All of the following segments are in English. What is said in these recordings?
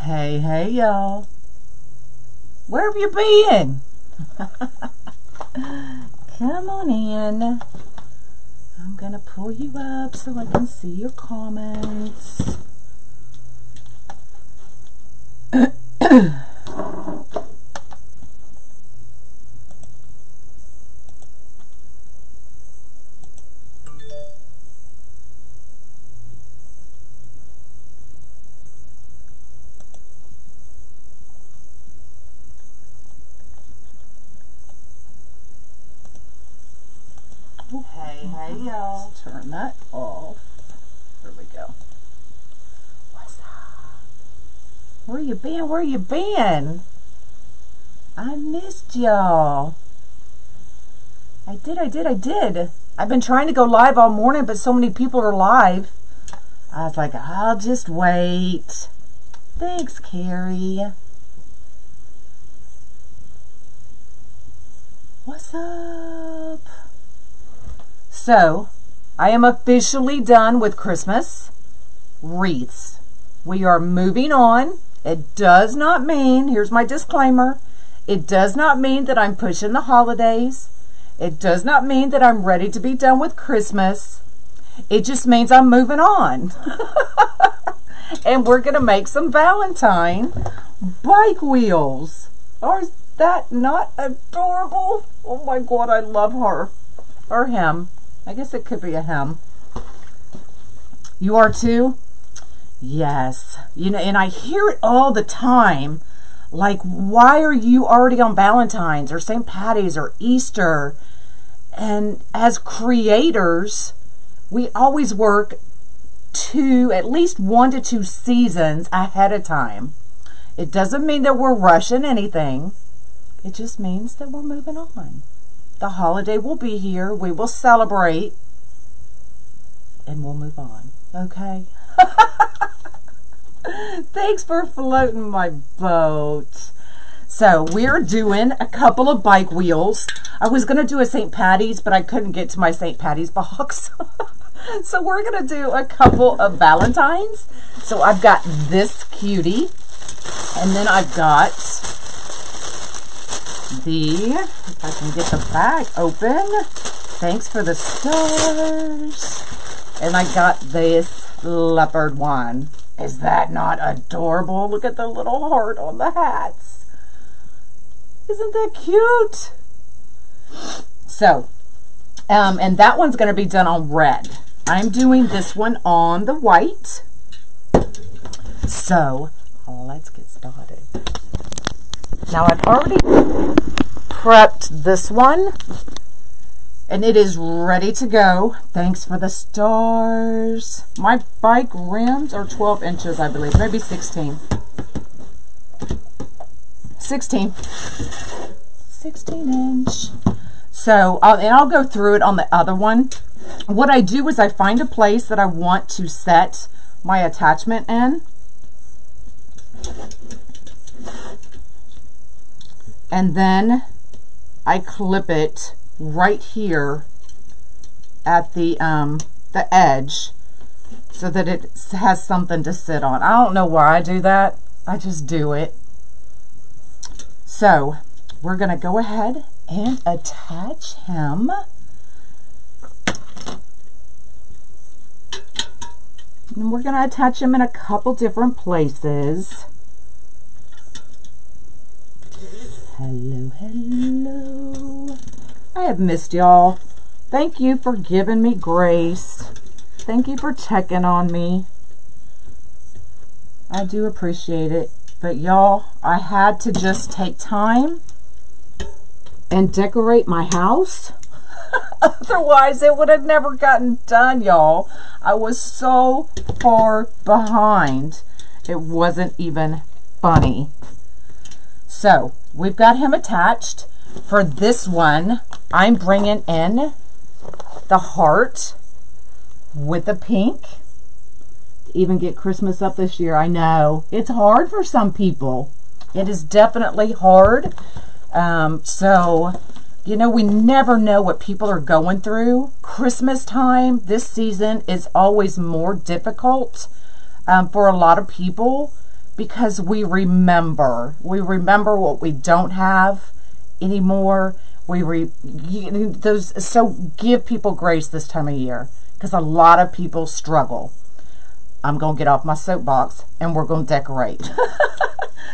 Hey, hey, y'all. Where have you been? Come on in. I'm going to pull you up so I can see your comments. Hey, y'all. Turn that off. There we go. What's up? Where you been? Where you been? I missed y'all. I did. I've been trying to go live all morning, but so many people are live. I was like, I'll just wait. Thanks, Carrie. What's up? So, I am officially done with Christmas wreaths. We are moving on. It does not mean, here's my disclaimer, it does not mean that I'm pushing the holidays. It does not mean that I'm ready to be done with Christmas. It just means I'm moving on. And we're going to make some Valentine bike wheels. Is that not adorable? Oh my God, I love her. Or him. I guess it could be a him. You are too? Yes. You know, and I hear it all the time. Like, why are you already on Valentine's or St. Patty's or Easter? And as creators, we always work at least 1 to 2 seasons ahead of time. It doesn't mean that we're rushing anything. It just means that we're moving on. The holiday will be here. We will celebrate. And we'll move on. Okay? Thanks for floating my boat. So, we're doing a couple of bike wheels. I was going to do a St. Patty's, but I couldn't get to my St. Patty's box. So, we're going to do a couple of Valentines. So, I've got this cutie. And then I've got if I can get the bag open. Thanks for the stars. And I got this leopard one. Is that not adorable? Look at the little heart on the hats. Isn't that cute? So, and that one's going to be done on red. I'm doing this one on the white. So, let's get started. Now, I've already prepped this one, and it is ready to go. Thanks for the stars. My bike rims are 12 inches, I believe. Maybe 16. 16 inch. So, I'll go through it on the other one. What I do is I find a place that I want to set my attachment in. And then I clip it right here at the edge so that it has something to sit on. I don't know why I do that. I just do it. So we're going to go ahead and attach him. And we're going to attach him in a couple different places. Hello, hello. I have missed y'all. Thank you for giving me grace. Thank you for checking on me. I do appreciate it. But y'all, I had to just take time and decorate my house. Otherwise, it would have never gotten done, y'all. I was so far behind. It wasn't even funny. So, we've got him attached. For this one, I'm bringing in the heart with the pink. Even get Christmas up this year. I know. It's hard for some people. It is definitely hard. So, you know, we never know what people are going through. Christmas time, this season, is always more difficult for a lot of people because we remember what we don't have anymore. So give people grace this time of year, because a lot of people struggle. I'm going to get off my soapbox and we're going to decorate.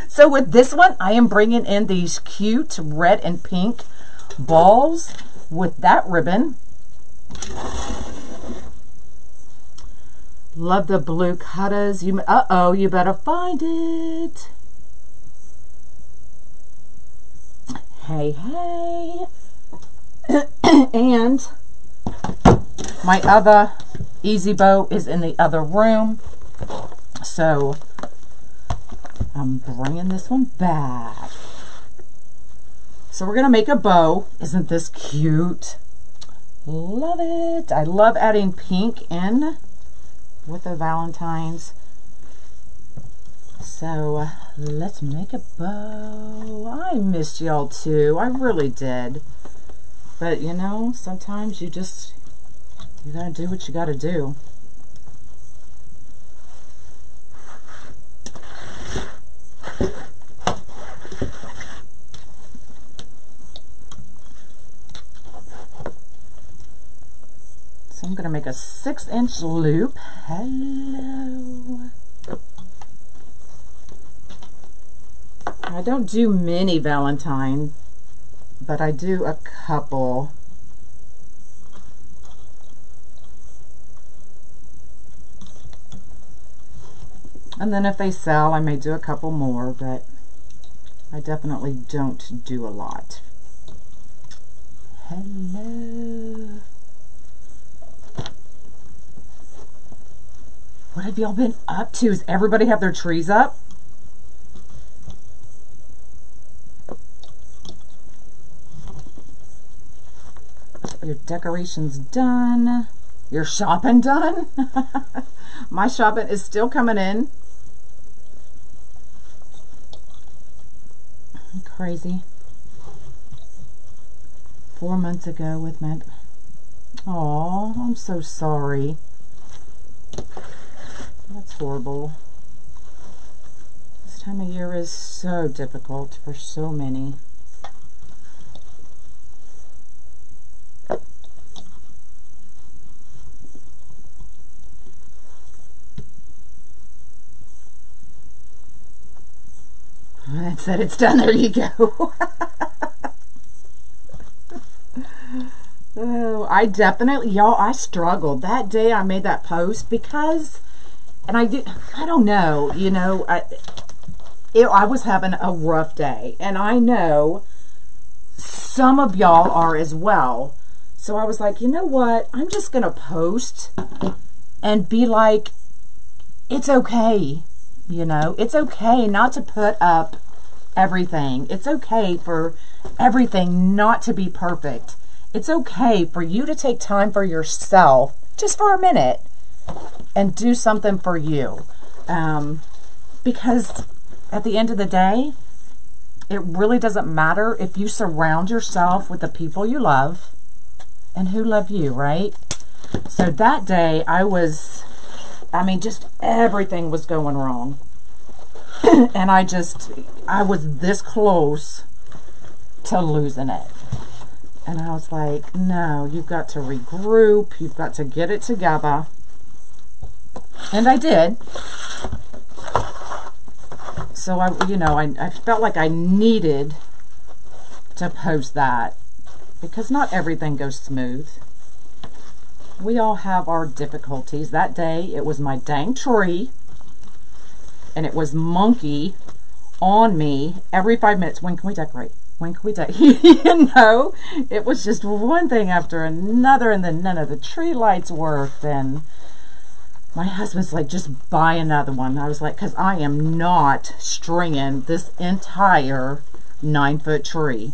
So with this one, I am bringing in these cute red and pink balls with that ribbon. Love the blue cutters. Uh-oh, you better find it. Hey, hey. And my other Easy Bow is in the other room. So I'm bringing this one back. So we're going to make a bow. Isn't this cute? Love it. I love adding pink in with the Valentine's. So let's make a bow. I missed y'all too. I really did. But you know, sometimes you gotta do what you gotta do. So I'm gonna make a 6-inch loop. Hello. I don't do many Valentine, but I do a couple. And then if they sell, I may do a couple more, but I definitely don't do a lot. Hello. What have y'all been up to? Does everybody have their trees up? Your decorations done. Your shopping done. My shopping is still coming in. Crazy. 4 months ago with my... Oh, I'm so sorry. That's horrible. This time of year is so difficult for so many. It said it's done. There you go. Oh, I definitely, y'all, I struggled that day I made that post because, and I don't know, you know, I was having a rough day, and I know some of y'all are as well. So I was like, you know what? I'm just going to post and be like, it's okay. You know, it's okay not to put up everything. It's okay for everything not to be perfect. It's okay for you to take time for yourself, just for a minute, and do something for you. Because at the end of the day, it really doesn't matter if you surround yourself with the people you love and who love you, right? So that day, I mean, just everything was going wrong. And I was this close to losing it. And I was like, no, you've got to regroup. You've got to get it together. And I did. So I felt like I needed to post that, because not everything goes smooth. We all have our difficulties. That day, it was my dang tree, and it was Monkey on me every 5 minutes. When can we decorate? When can we decorate? You know, it was just one thing after another, and then none of the tree lights worked, and my husband's like, just buy another one. I was like, because I am not stringing this entire 9-foot tree.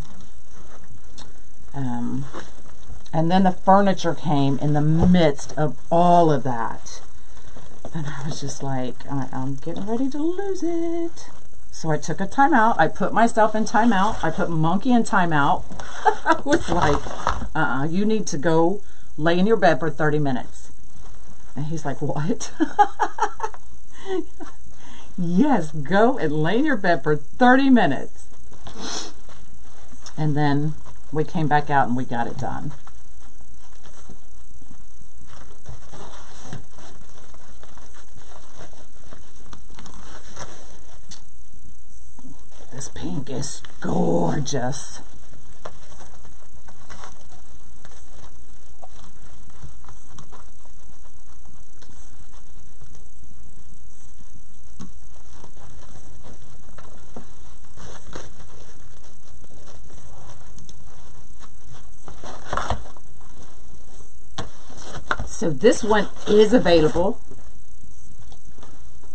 And then the furniture came in the midst of all of that. And I was just like, I'm getting ready to lose it. So I took a timeout. I put myself in timeout. I put Monkey in timeout. I was like, you need to go lay in your bed for 30 minutes. And he's like, what? Yes, go and lay in your bed for 30 minutes. And then we came back out and we got it done. This pink is gorgeous. So this one is available.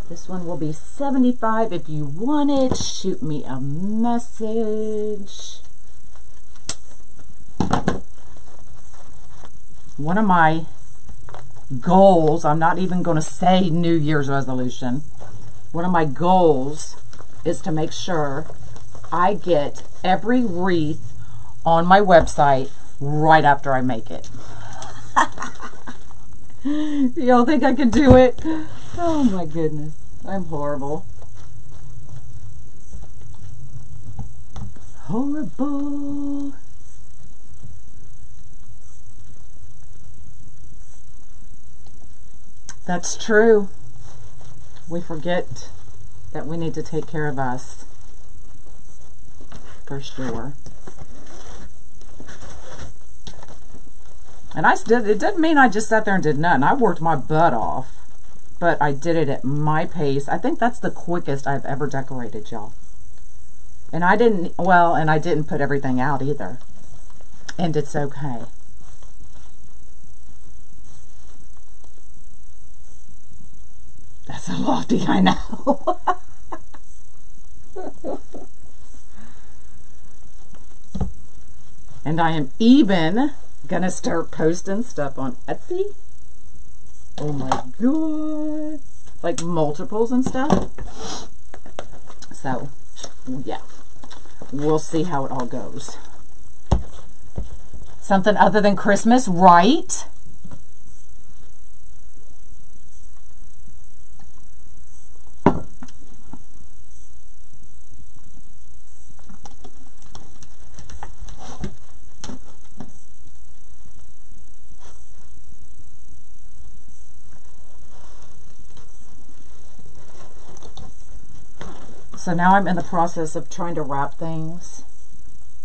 This one will be $75. If you want it, shoot me a message. One of my goals, I'm not even going to say New Year's resolution. One of my goals is to make sure I get every wreath on my website right after I make it. Y'all think I can do it? Oh my goodness. I'm horrible. Horrible. That's true. We forget that we need to take care of us. For sure. And it didn't mean I just sat there and did nothing. I worked my butt off. But I did it at my pace. I think that's the quickest I've ever decorated, y'all. And I didn't put everything out either. And it's okay. That's a lofty, I know. And I am even gonna start posting stuff on Etsy. Oh my god. Like multiples and stuff. So, yeah. We'll see how it all goes. Something other than Christmas, right? So now I'm in the process of trying to wrap things.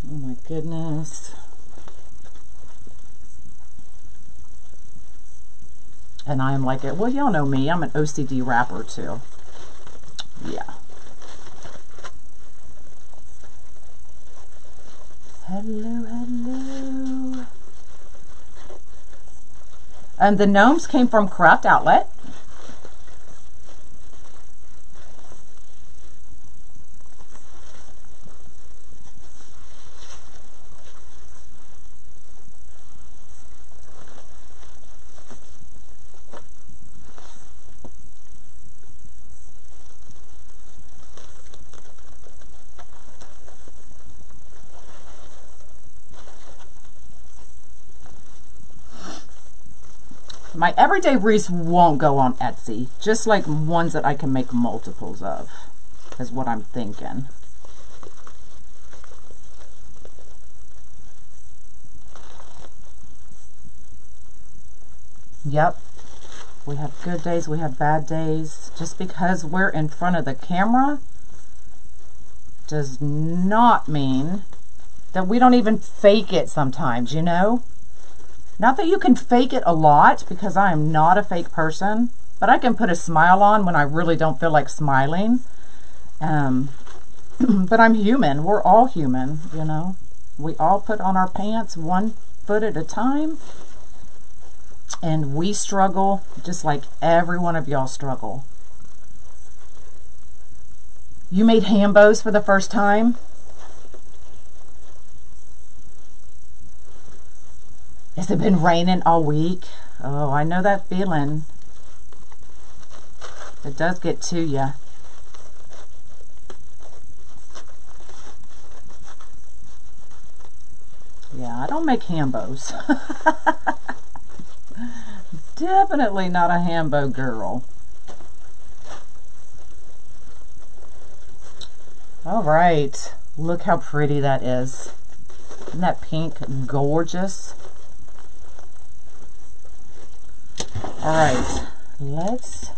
Oh my goodness. And I am like it. Well, y'all know me. I'm an OCD wrapper too. Yeah. Hello, hello. And the gnomes came from Craft Outlet. My everyday wreaths won't go on Etsy, just like ones that I can make multiples of, is what I'm thinking. Yep, we have good days, we have bad days. Just because we're in front of the camera does not mean that we don't even fake it sometimes, you know? Not that you can fake it a lot, because I am not a fake person, but I can put a smile on when I really don't feel like smiling. But I'm human. We're all human, you know. We all put on our pants one foot at a time, and we struggle just like every one of y'all struggle. You made Hambos for the first time? Has it been raining all week? Oh, I know that feeling. It does get to you. Yeah, I don't make Hambos. Definitely not a Hambo girl. All right, look how pretty that is. Isn't that pink gorgeous? All right, let's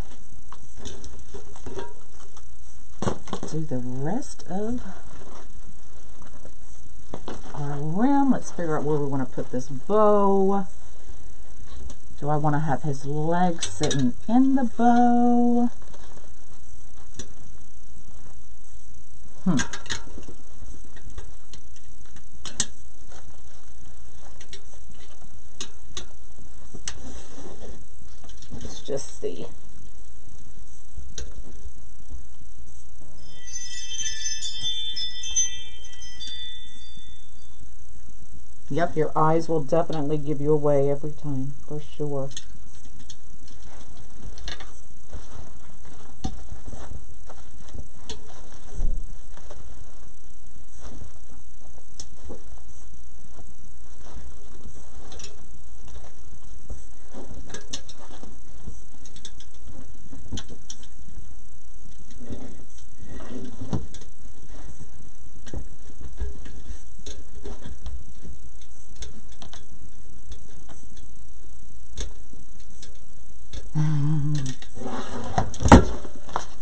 do the rest of our rim. Let's figure out where we want to put this bow. Do I want to have his legs sitting in the bow? Let's just see. Yep, your eyes will definitely give you away every time, for sure.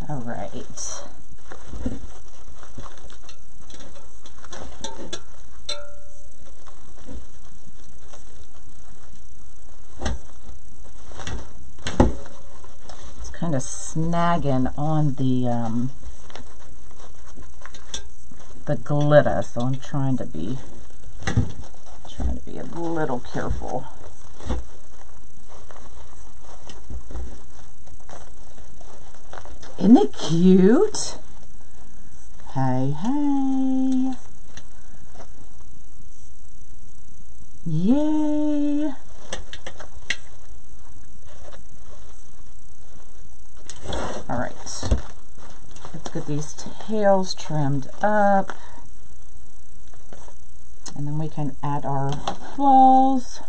All right. It's kind of snagging on the glitter, so I'm trying to be a little careful. Isn't it cute? Hey, hey. Yay. All right. Let's get these tails trimmed up. And then we can add our claws.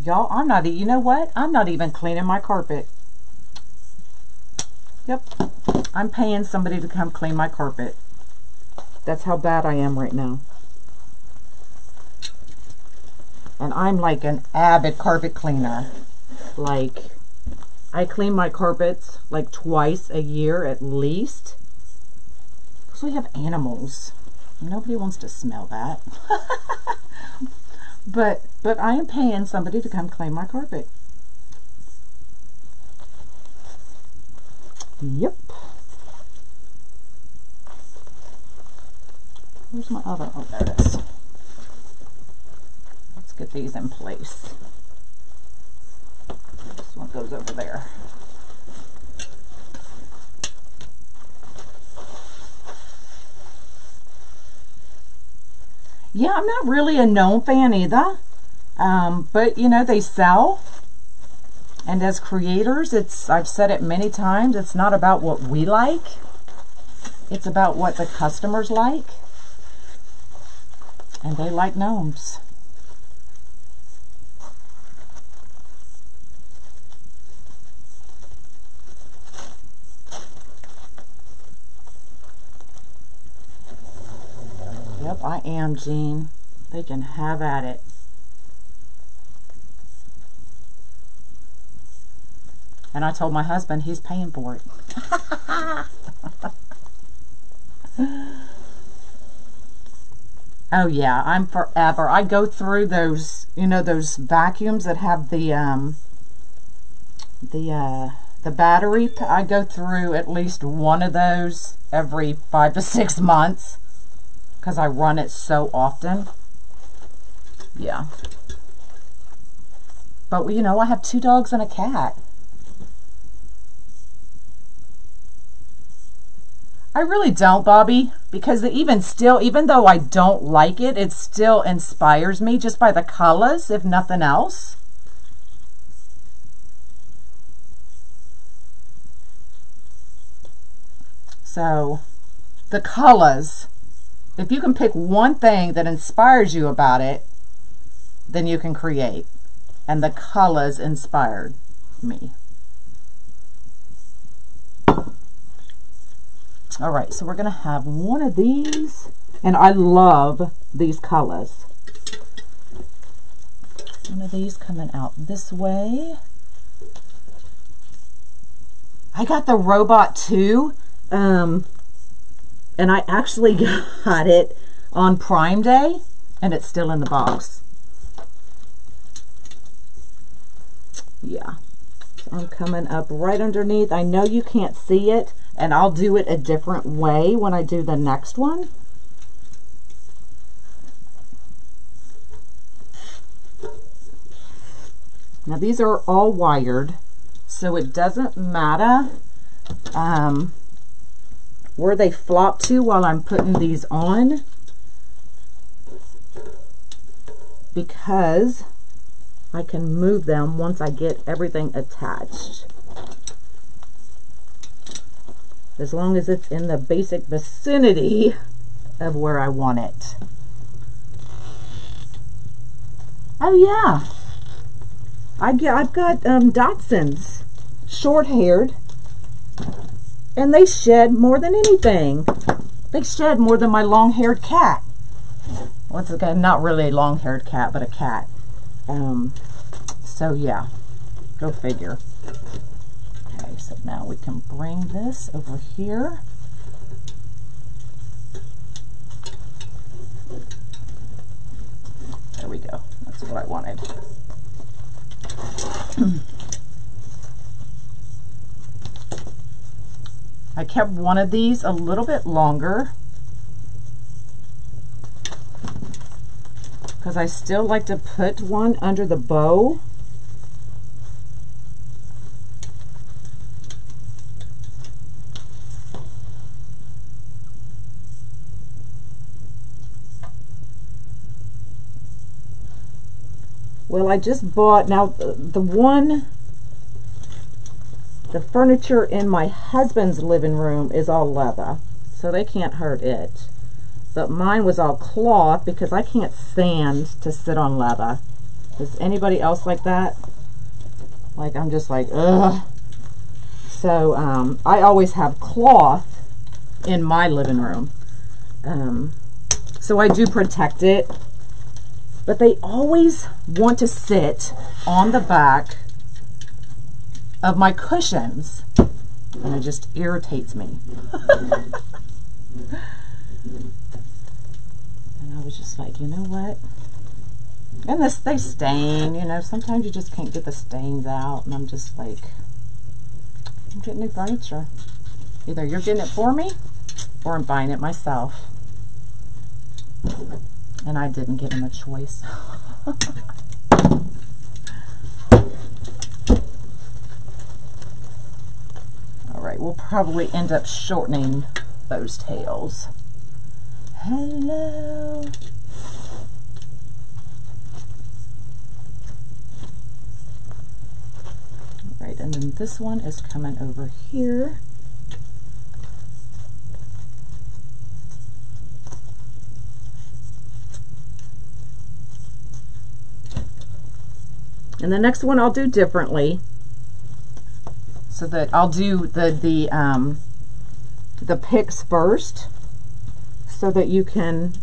Y'all, you know what? I'm not even cleaning my carpet. Yep. I'm paying somebody to come clean my carpet. That's how bad I am right now. And I'm like an avid carpet cleaner. Like, I clean my carpets like twice a year at least. Because we have animals. Nobody wants to smell that. But I am paying somebody to come clean my carpet. Yep. Where's my other? Oh, there it is. Let's get these in place. This one goes over there. Yeah, I'm not really a gnome fan either, but you know, they sell, and as creators, I've said it many times, it's not about what we like, it's about what the customers like, and they like gnomes. Yep, I am, Jean. They can have at it. And I told my husband he's paying for it. Oh yeah, I'm forever. I go through those, you know, those vacuums that have the battery. I go through at least one of those every 5 to 6 months. Because I run it so often. Yeah. But, you know, I have 2 dogs and a cat. I really don't, Bobby, because even though I don't like it, it still inspires me just by the colors, if nothing else. So, the colors, if you can pick one thing that inspires you about it, then you can create. And the colors inspired me. All right, so we're going to have one of these, and I love these colors. One of these coming out this way. I got the robot too, and I actually got it on Prime Day, and it's still in the box. Yeah, so I'm coming up right underneath. I know you can't see it, and I'll do it a different way when I do the next one. Now these are all wired, so it doesn't matter where they flop to while I'm putting these on, because I can move them once I get everything attached. As long as it's in the basic vicinity of where I want it. Oh yeah, I've got Dachshunds, short-haired, and they shed more than anything. They shed more than my long-haired cat. Once again, not really a long-haired cat, but a cat. So yeah, go figure. Okay, so now we can bring this over here. There we go. That's what I wanted. I kept one of these a little bit longer because I still like to put one under the bow. Well, I just bought, now the furniture in my husband's living room is all leather, so they can't hurt it. But mine was all cloth because I can't stand to sit on leather. Is anybody else like that? Like, I'm just like, ugh. So, I always have cloth in my living room. So I do protect it. But they always want to sit on the back of my cushions, and it just irritates me. And I was just like, you know what? And they stain, you know, sometimes you just can't get the stains out, and I'm just like, I'm getting new furniture. Either you're getting it for me, or I'm buying it myself. And I didn't give him a choice. All right, we'll probably end up shortening those tails. Hello. All right, and then this one is coming over here. And the next one I'll do differently, so that I'll do the picks first, so that you can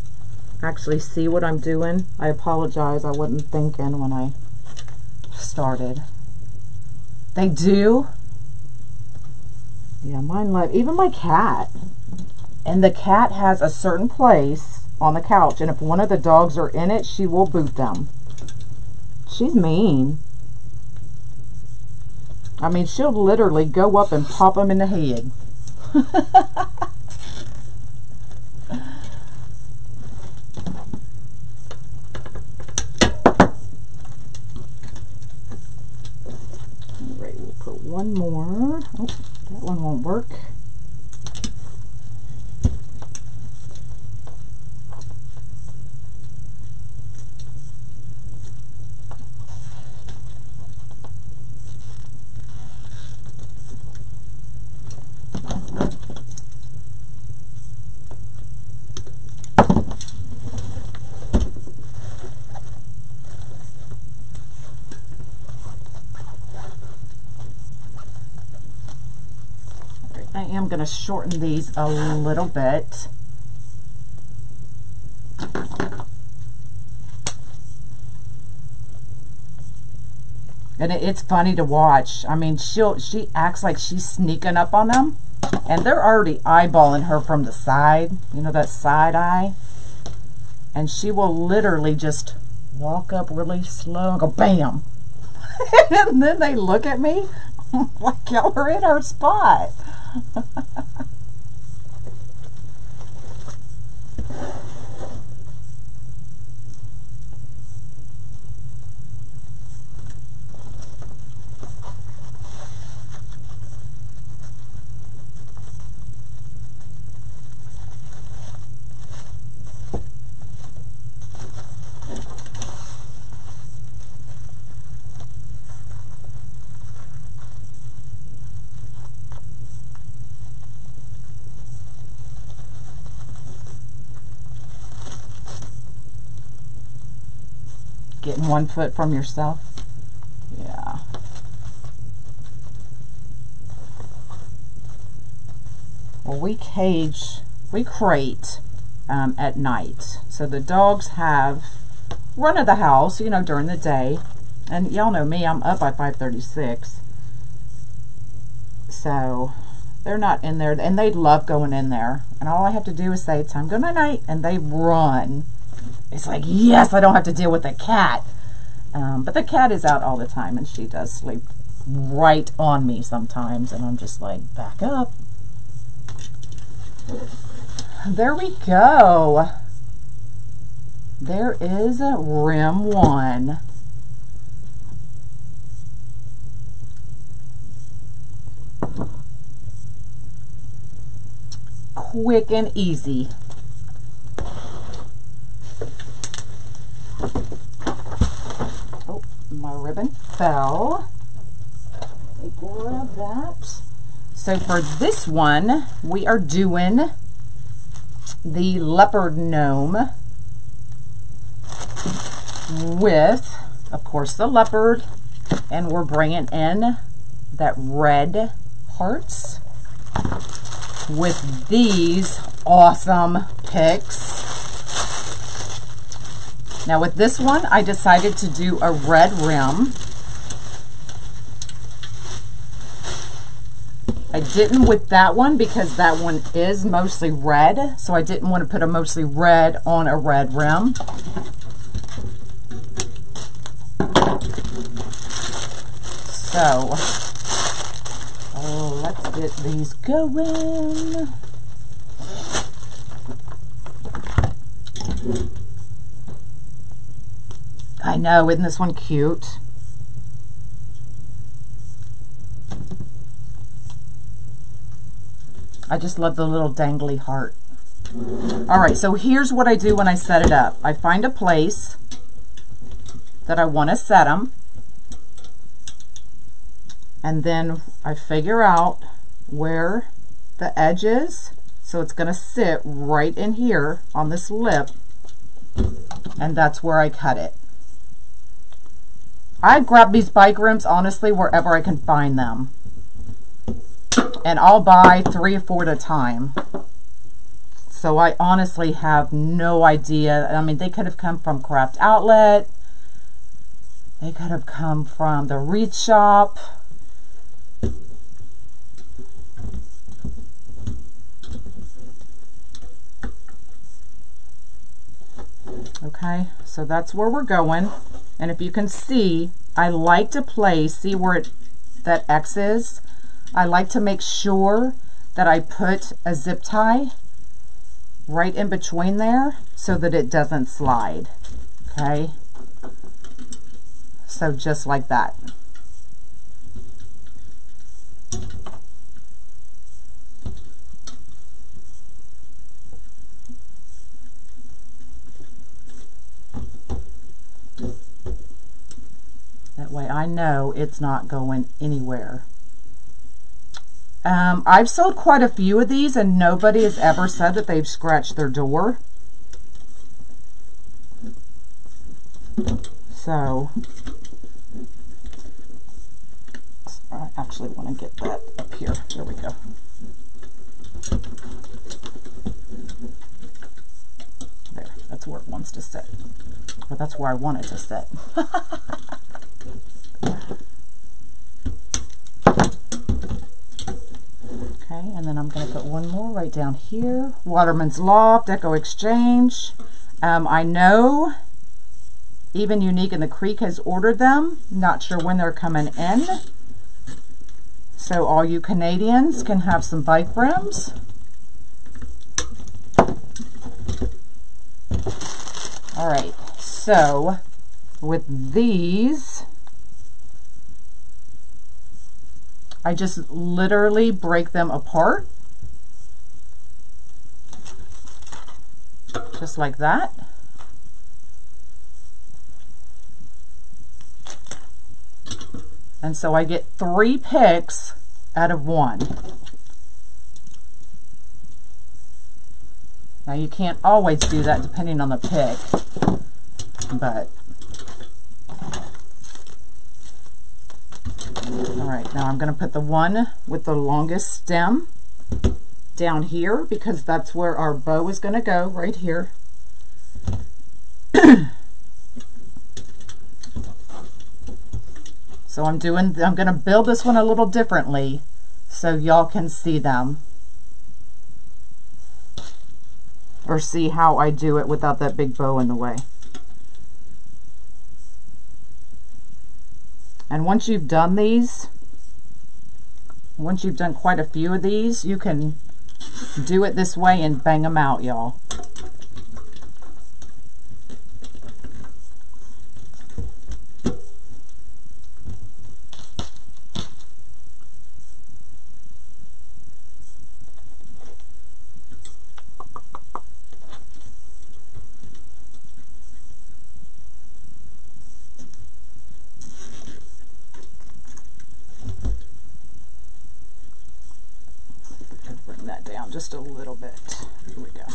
actually see what I'm doing. I apologize, I wasn't thinking when I started. They do. Yeah, mine love, even my cat. And the cat has a certain place on the couch, and if one of the dogs are in it, she will boot them. She's mean. I mean, she'll literally go up and pop them in the head. Alright, we'll put one more. Oh, that one won't work. I'm going to shorten these a little bit. And it's funny to watch. I mean, she acts like she's sneaking up on them, and they're already eyeballing her from the side. You know, that side eye? And she will literally just walk up really slow and go, bam! And then they look at me like y'all are in her spot. Getting 1 foot from yourself. Yeah. Well, we crate at night. So the dogs have run of the house, you know, during the day. And y'all know me, I'm up by 5:36. So they're not in there. And they love going in there. And all I have to do is say, time to go night-night. And they run. It's like, yes, I don't have to deal with the cat. But the cat is out all the time, and she does sleep right on me sometimes, and I'm just like, back up. There we go. There is rim 1. Quick and easy. Oh, my ribbon fell. Let me grab that. So for this one, we are doing the leopard gnome with, of course, the leopard, and we're bringing in that red hearts with these awesome picks. Now with this one, I decided to do a red rim. I didn't with that one because that one is mostly red, so I didn't want to put a mostly red on a red rim. So, let's get these going. I know, isn't this one cute? I just love the little dangly heart. All right, so here's what I do when I set it up. I find a place that I want to set them, and then I figure out where the edge is. So it's going to sit right in here on this lip, and that's where I cut it. I grab these bike rims, honestly, wherever I can find them. And I'll buy 3 or 4 at a time. So I honestly have no idea. I mean, they could have come from Craft Outlet. They could have come from the Wreath Shop. Okay, so that's where we're going. And if you can see, I like to place, see where that X is? I like to make sure that I put a zip tie right in between there so that it doesn't slide. Okay, so just like that. That way I know it's not going anywhere. I've sold quite a few of these, and nobody has ever said that they've scratched their door. So, I actually want to get that up here. There we go. it wants to sit. Well, that's where I want it to sit. Okay, and then I'm going to put one more right down here. Waterman's Loft, Echo Exchange. I know Even Unique in the Creek has ordered them. Not sure when they're coming in. So all you Canadians can have some bike rims. All right, so with these, I just literally break them apart. Just like that. And so I get 3 picks out of 1. Now you can't always do that depending on the pick, but all right, now I'm going to put the one with the longest stem down here because that's where our bow is going to go, right here. So I'm going to build this one a little differently so y'all can see them. Or see how I do it without that big bow in the way. And once you've done these, once you've done quite a few of these, you can do it this way and bang them out, y'all. Just a little bit. Here we go.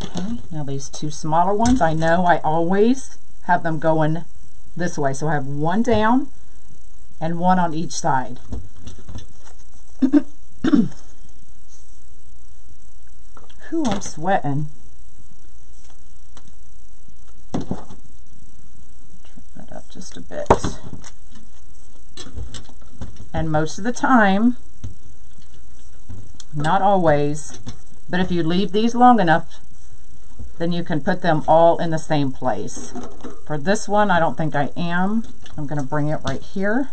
Okay, now these 2 smaller ones, I know I always have them going this way. So I have 1 down and 1 on each side. Whew, I'm sweating. Just a bit. And most of the time, not always, but if you leave these long enough, then you can put them all in the same place. For this one, I don't think I am. I'm going to bring it right here.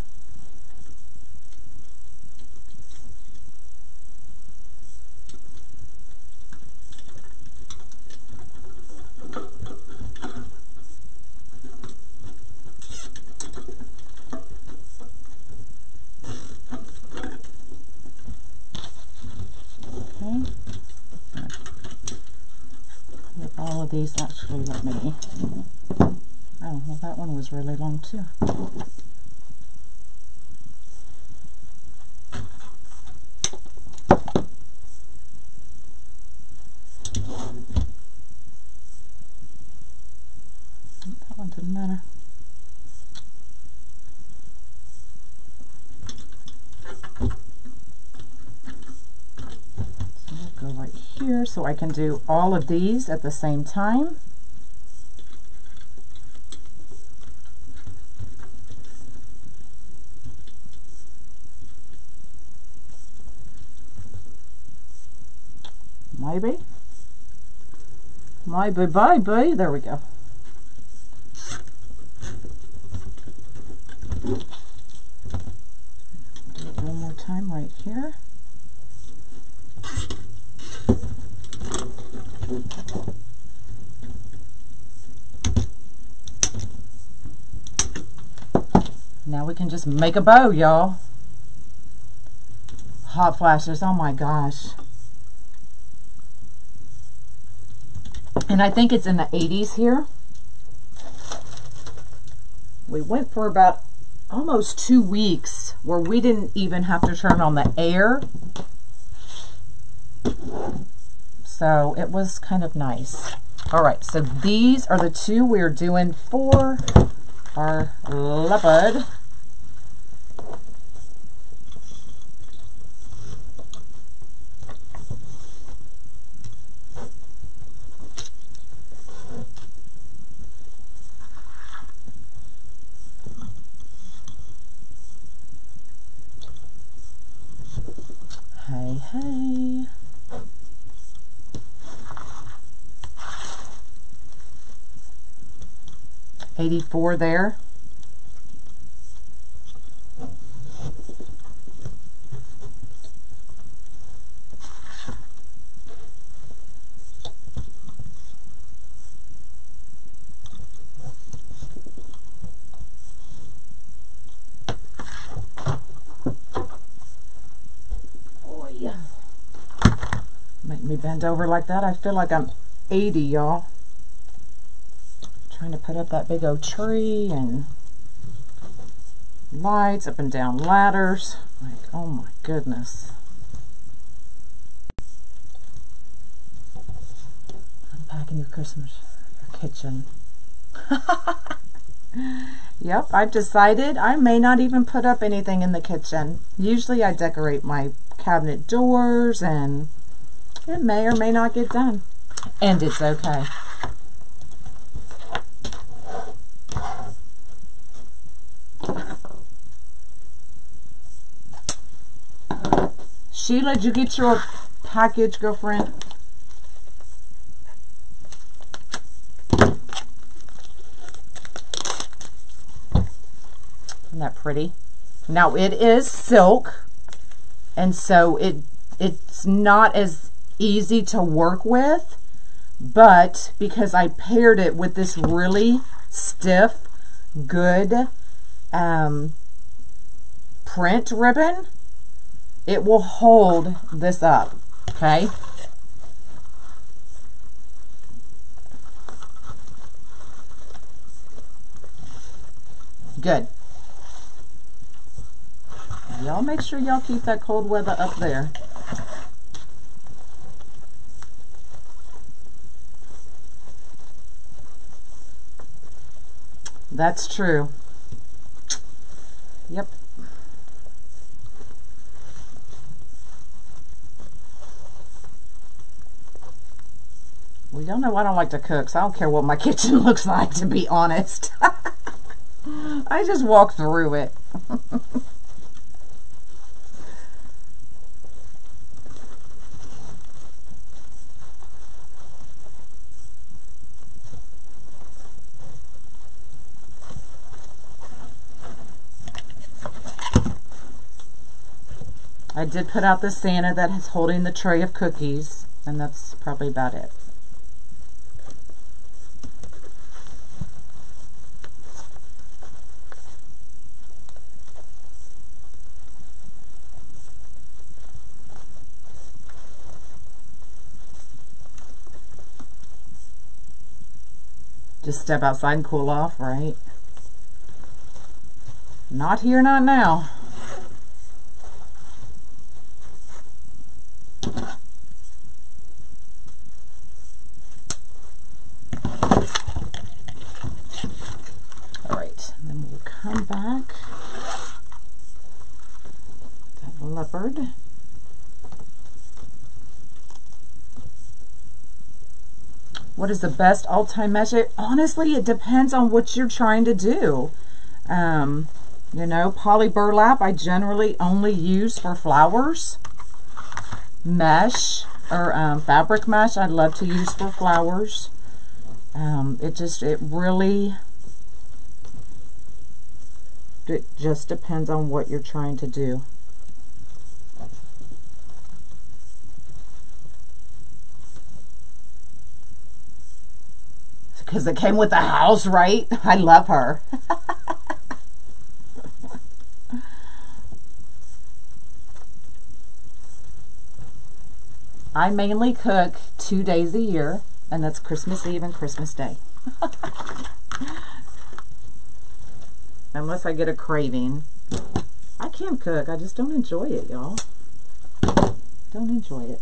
These actually, let me, oh well, that one was really long too. That one didn't matter. Go right here so I can do all of these at the same time. Maybe. Maybe. There we go. Do it one more time right here. Now we can just make a bow, y'all. Hot flashes, oh my gosh. And I think it's in the 80s here. We went for about almost 2 weeks where we didn't even have to turn on the air. So it was kind of nice. All right, so these are the 2 we're doing for our leopard. Okay. $84 there. Make me bend over like that. I feel like I'm 80, y'all. Trying to put up that big old tree and lights, up and down ladders. Like, oh my goodness. Unpacking your Christmas, your kitchen. Yep, I've decided I may not even put up anything in the kitchen. Usually I decorate my cabinet doors, and it may or may not get done. And it's okay. Sheila, did you get your package, girlfriend? Isn't that pretty? Now it is silk, and so it's not as easy to work with, but because I paired it with this really stiff, good print ribbon, it will hold this up, okay? Good. Y'all make sure y'all keep that cold weather up there. That's true. Yep. Well, y'all know I don't like to cook, so I don't care what my kitchen looks like, to be honest. I just walk through it. I did put out the Santa that is holding the tray of cookies, and that's probably about it. Just step outside and cool off, right? Not here, not now. Alright, then we'll come back. That leopard. What is the best all-time measure? Honestly, it depends on what you're trying to do. You know, poly burlap I generally only use for flowers. Mesh or fabric mesh I love to use for flowers. It just depends on what you're trying to do. Because it came with the house, right? I love her. I mainly cook 2 days a year, and that's Christmas Eve and Christmas Day. Unless I get a craving. I can cook, I just don't enjoy it, y'all. Don't enjoy it.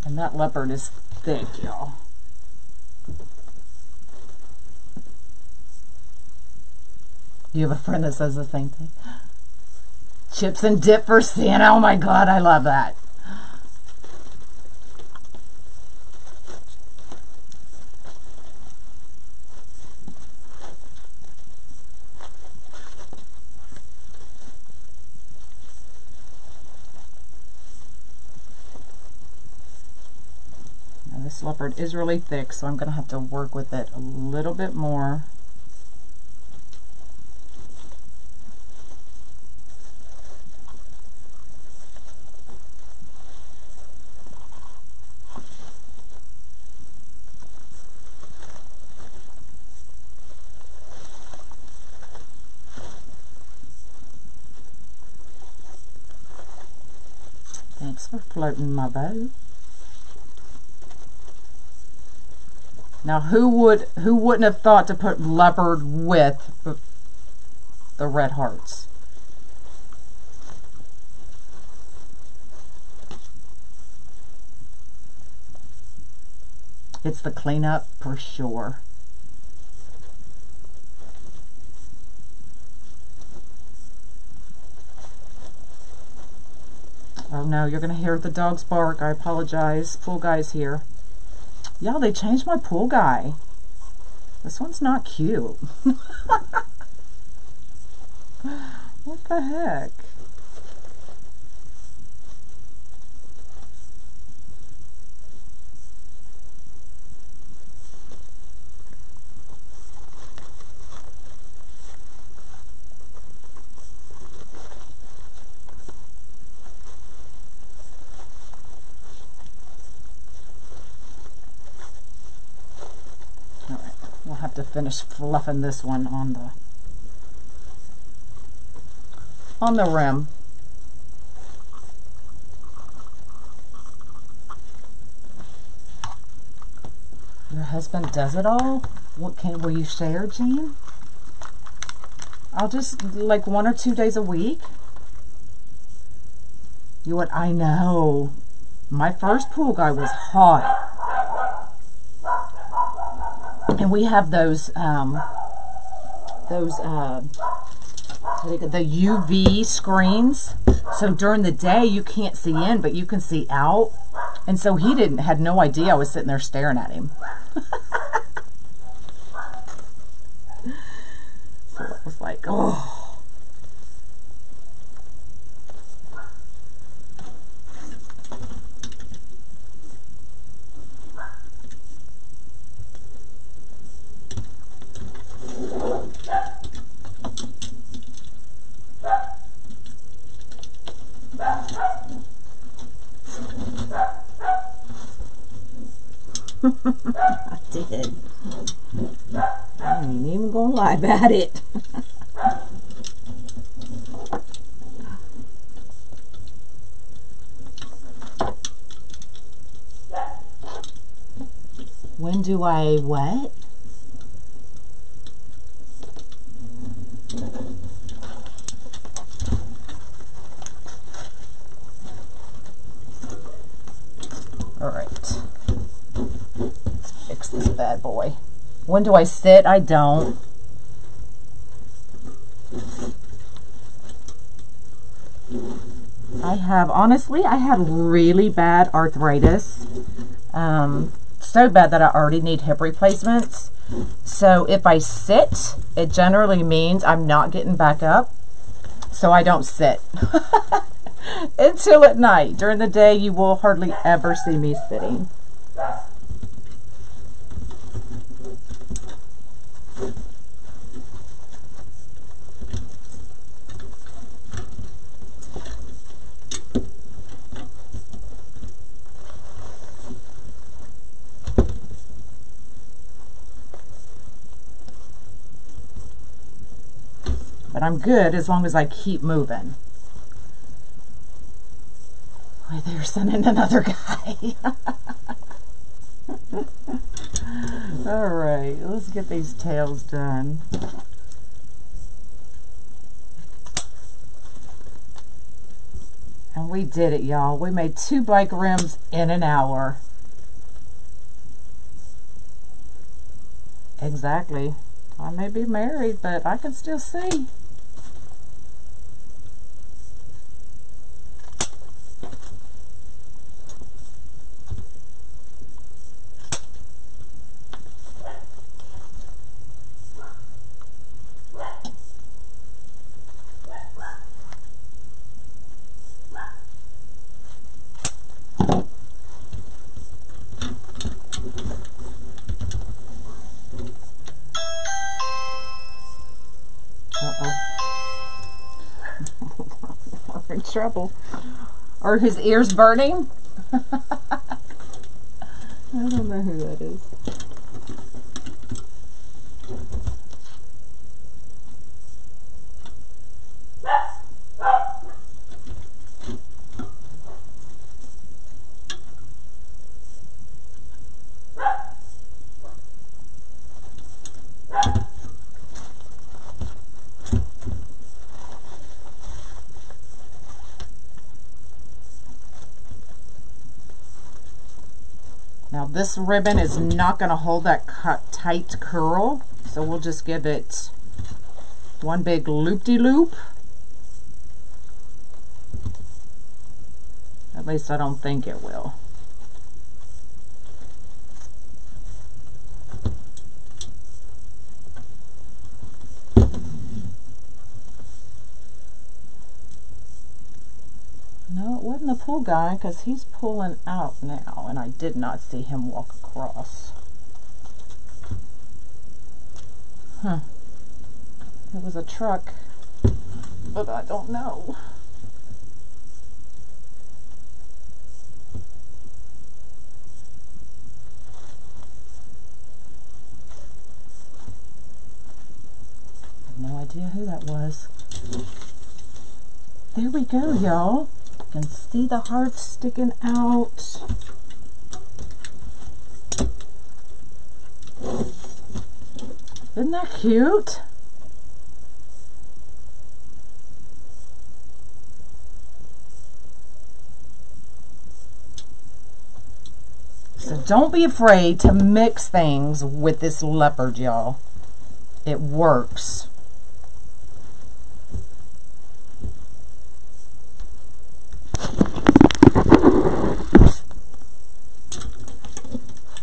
And that leopard is thick, y'all. You have a friend that says the same thing. Chips and dip for Santa. Oh my God, I love that. Now this leopard is really thick, so I'm going to have to work with it a little bit more. Thanks for floating my boat. Now who wouldn't have thought to put leopard with the red hearts? It's the cleanup for sure. Oh no, you're going to hear the dogs bark. I apologize. Pool guy's here. Y'all, they changed my pool guy. This one's not cute. What the heck? We'll have to finish fluffing this one on the rim. Your husband does it all? Will you share, Jean? I'll just like 1 or 2 days a week. You what? I know. My first pool guy was hot. And we have the UV screens. So during the day you can't see in, but you can see out. And so he had no idea I was sitting there staring at him. So it was like, oh. I did. I ain't even gonna lie about it. When do I what? All right. Let's fix this bad boy. When do I sit? I don't. Honestly, I had really bad arthritis. So bad that I already need hip replacements. So if I sit, it generally means I'm not getting back up. So I don't sit. Until at night. During the day, you will hardly ever see me sitting. But I'm good as long as I keep moving. Wait, they're sending another guy. All right, let's get these tails done. And we did it, y'all. We made 2 bike rims in an hour. Exactly. I may be married, but I can still see. in trouble. Are his ears burning? I don't know who that is. Now this ribbon is not going to hold that tight curl, so we'll just give it one big loop-de-loop. At least I don't think it will. No, it wasn't the pull guy, because he's pulling out now, and I did not see him walk across. Huh. It was a truck, but I don't know. I have no idea who that was. There we go, y'all. You can see the heart sticking out. Isn't that cute? So don't be afraid to mix things with this leopard, y'all. It works.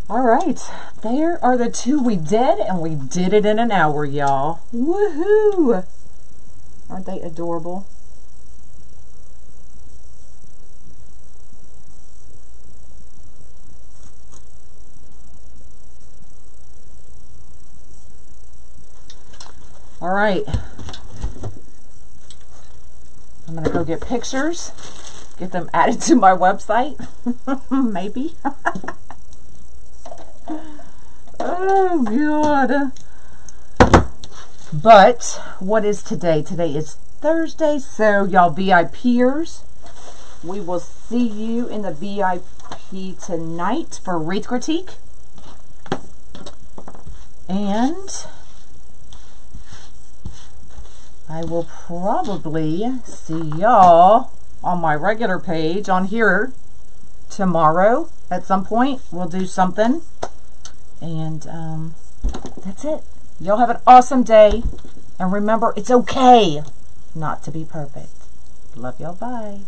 All right, there are the two we did, and we did it in an hour, y'all. Woohoo! Aren't they adorable? All right, I'm gonna go get pictures, get them added to my website, maybe. Oh, God. But what is today? Today is Thursday, so y'all VIPers, we will see you in the VIP tonight for wreath critique. And I will probably see y'all on my regular page on here tomorrow at some point. We'll do something. And that's it. Y'all have an awesome day. And remember, it's okay not to be perfect. Love y'all. Bye.